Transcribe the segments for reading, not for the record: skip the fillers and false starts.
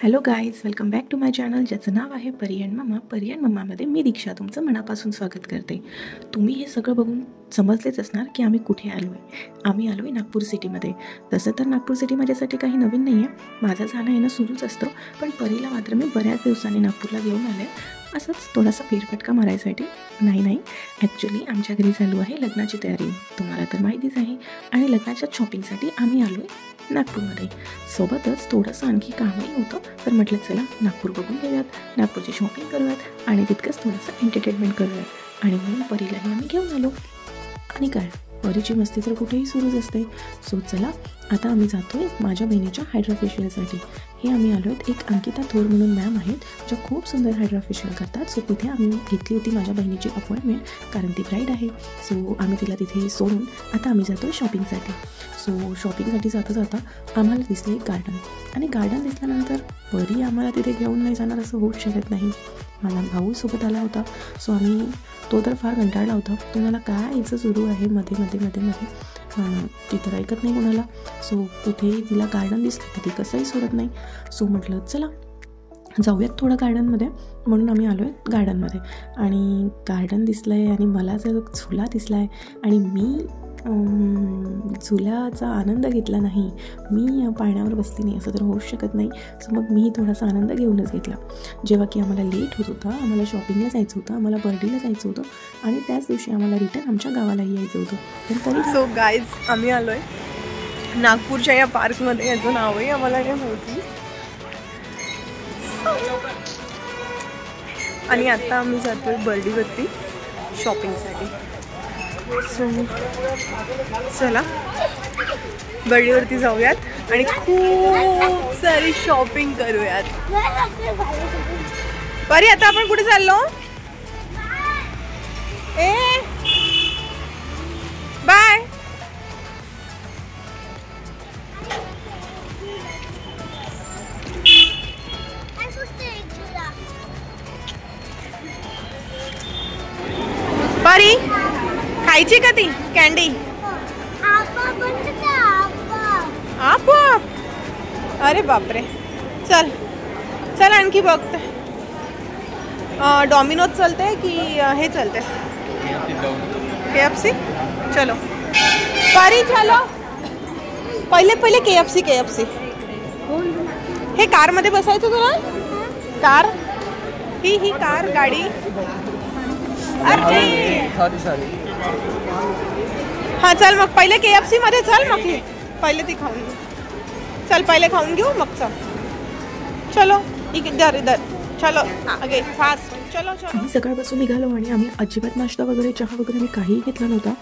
Hello guys, welcome back to my channel ज्याचं नाव आहे परियन मम्मा. परियन मम्मामध्ये मी दीक्षा तुमचं मनापासून स्वागत करते. तुम्ही हे सगळं बघून समजलेच असणार की आम्ही कुठे आलो आहे. आम्ही आलो आहे नागपूर सिटीमध्ये. तसं तर नागपूर सिटी माझ्यासाठी काही नवीन नाही आहे, माझं जाणं येणं सुरूच असतं. पण परीला मात्र मी बऱ्याच दिवसांनी नागपूरला घेऊन आले, असंच थोडासा फेरफटका मारायसाठी. नाही ॲक्च्युली आमच्या घरी चालू आहे लग्नाची तयारी, तुम्हाला तर माहितीच आहे. आणि लग्नाच्या शॉपिंगसाठी आम्ही आलो आहे नागपूरमध्ये. सोबतच थोडंसं आणखी कामही होतं, तर म्हटलं चला नागपूर बघून घेऊयात, नागपूरची शॉपिंग करूयात आणि तितकंच थोडंसं एंटरटेनमेंट करूयात. आणि म्हणून परीलाही आम्ही घेऊन आलो. आणि काय, परीची मस्ती तर कुठेही सुरूच असते. सो चला आता आम्ही जातो आहे माझ्या बहिणीच्या हायड्रा फेशियलसाठी. हे आम्ही आलो आहेत, एक अंकिता थोर म्हणून मॅम आहेत ज्या खूप सुंदर हायड्रा फेशियल करतात. सो तिथे आम्ही घेतली होती माझ्या बहिणीची अपॉइंटमेंट, कारण ती ब्राईड आहे. सो आम्ही तिला तिथे सोडून आता आम्ही जातो शॉपिंगसाठी. सो शॉपिंगसाठी जाता आम्हाला दिसलं एक गार्डन. आणि गार्डन दिसल्यानंतर परी आम्हाला तिथे घेऊन नाही जाणार असं होऊच शकत नाही. मला भाऊ सोबत आला होता. सो तो तर फार कंटाळला होता. तुम्हाला काय यायचं सुरू आहे मध्ये ती तर ऐकत नाही कोणाला. सो कुठेही तिला गार्डन दिसलं की ती कसंही सोडत नाही. सो म्हटलं चला जाऊयात थोडं गार्डनमध्ये, म्हणून आम्ही आलो आहे गार्डनमध्ये. आणि गार्डन दिसलं आहे आणि मला जर झुला दिसला आहे आणि मी झुल्याचा आनंद घेतला नाही, मी पाण्यावर बसली नाही असं तर होऊच शकत नाही. सो मग मी थोडासा आनंद घेऊनच घेतला. जेव्हा की आम्हाला लेट होत होता, आम्हाला शॉपिंगला जायचं होतं, आम्हाला बर्डीला जायचं होतं आणि त्याच दिवशी आम्हाला रिटर्न आमच्या गावालाही यायचं होतं. तर तरी सो गाईज आम्ही आलो आहे नागपूरच्या या पार्कमध्ये. याचं नाव आहे आम्हाला काय माहिती. आणि आता आम्ही जातोय बर्डीवरती शॉपिंगसाठी. सो चला बर्डीवरती जाऊयात आणि खूप सारी शॉपिंग करूयात. बरी आता आपण कुठे चाललो? बाय. परी खायची का ती कॅन्डी? आप अरे बापरे. चल आणखी बघते. डॉमिनोज चलते की हे चलते KFC? चलो परी चलो. पहिले KFC. हे कारमध्ये बसायचं तुला? कार ही कार गाडी. अरे हां चल मग पहिले KFC मध्ये चल. मग पहिले ती खाऊन घेऊ. चल पहिले खाऊन घेऊ मग चलो इधर चलो आगे फास्ट. चलो आम्ही सकाळपासून निघालो आणि आम्ही अजिबात नाश्ता वगैरे चहा वगैरे मी काहीही घेतला नव्हता.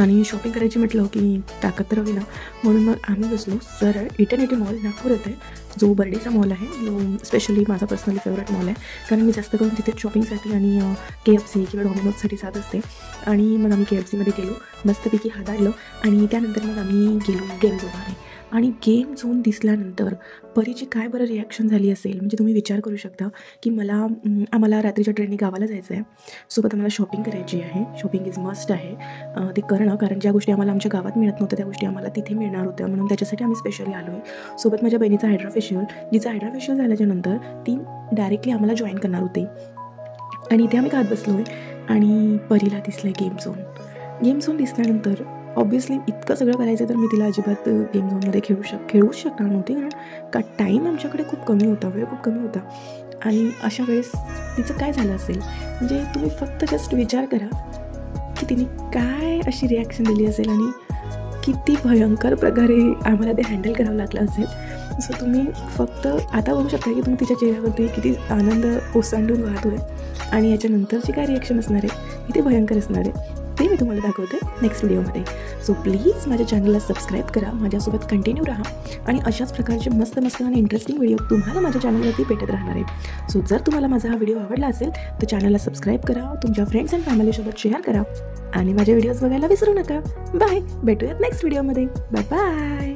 आणि शॉपिंग करायची म्हटलं की ताकद तर हवी ना, म्हणून मग आम्ही बसलो सरळ इटर्निटी मॉल नागपूर येते, जो बर्डीचा मॉल आहे, जो स्पेशली माझा पर्सनली फेवरेट मॉल आहे. कारण मी जास्त करून तिथे शॉपिंगसाठी आणि KFC किंवा डॉमिनोजसाठी जात असते. आणि मग आम्ही KFC मध्ये गेलो, मस्तपैकी हादाडलं आणि त्यानंतर मग आम्ही गेलो गेम झोनमध्ये. आणि गेम झोन दिसल्यानंतर परीची काय बरं रिॲक्शन झाली असेल, म्हणजे तुम्ही विचार करू शकता की आम्हाला रात्रीच्या ट्रेनने गावाला जायचं आहे. सोबत आम्हाला शॉपिंग करायची आहे. शॉपिंग इज मस्ट आहे ते करणं, कारण ज्या गोष्टी आम्हाला आमच्या गावात मिळत नव्हत्या त्या गोष्टी आम्हाला तिथे मिळणार होत्या, म्हणून त्याच्यासाठी आम्ही स्पेशली आलो आहे. सोबत माझ्या बहिणीचा हायड्रा फेशियल, जिचा हायड्रा फेशियल झाल्याच्यानंतर ती डायरेक्टली आम्हाला जॉईन करणार होती. आणि इथे आम्ही खात बसलो आहे आणि परीला दिसलं आहे गेम झोन दिसल्यानंतर ऑब्व्हियसली इतकं सगळं करायचं तर मी तिला अजिबात गेम झोनमध्ये खेळूच शकणार नव्हती, कारण का टाईम आमच्याकडे खूप कमी होता, वेळ खूप कमी होता. आणि अशा वेळेस तिचं काय झालं असेल, म्हणजे तुम्ही फक्त जस्ट विचार करा की तिने काय अशी रिॲक्शन दिली असेल आणि किती भयंकर प्रकारे आम्हाला ते हँडल करावं लागलं असेल. सो तुम्ही फक्त आता बघू शकता की तुम्ही तिच्या चेहऱ्यावरती किती आनंद ओसांडून वाहतो आहे आणि याच्यानंतरची काय रिॲक्शन असणार आहे, किती भयंकर असणार आहे, ते मी तुम्हाला दाखवते नेक्स्ट व्हिडिओमध्ये. सो प्लीज माझ्या चॅनलला सबस्क्राईब करा, माझ्यासोबत कंटिन्यू राहा आणि अशाच प्रकारचे मस्त आणि इंटरेस्टिंग व्हिडिओ तुम्हाला माझ्या चॅनलवरती भेटत राहणार आहे. सो जर तुम्हाला माझा हा व्हिडिओ आवडला असेल तर चॅनलला सबस्क्राईब करा, तुमच्या फ्रेंड्स अँड फॅमिलीसोबत शेअर करा आणि माझे व्हिडिओज बघायला विसरू नका. बाय, भेटूयात नेक्स्ट व्हिडिओमध्ये. बाय.